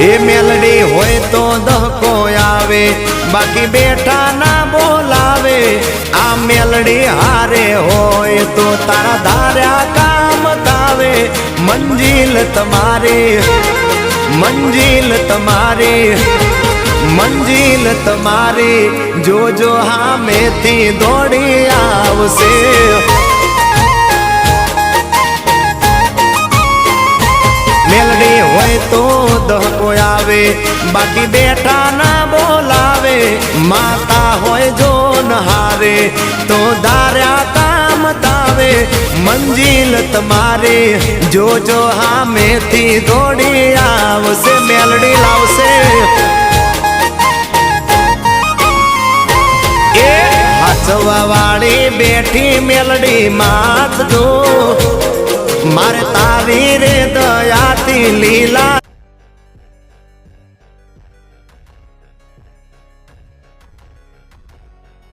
એ મેલડી હોય તો દહકો આવે, બાકી બેઠા ના બોલાવે। આ મેલડી હારે હોય તો તારા ધાર્યા કામ થાવે। મંજિલ તમારી, મંજિલ તમારી, મંજિલ તમારી, જોજો હામેથી દોડી આવશે। મેલડી હોય તો દહકો આવે, બાકી બેઠા ના બોલાવે। માતા હોય જો નહારે તો ધાર્યા કામ થાવે। મંજિલ તમારી, જોજો હામેથી દોડી આવશે। મેલડી લાવશે। એ હાચવા વાળી બેઠી મેલડી માત જો, મારે તારી રે દયાથી લીલા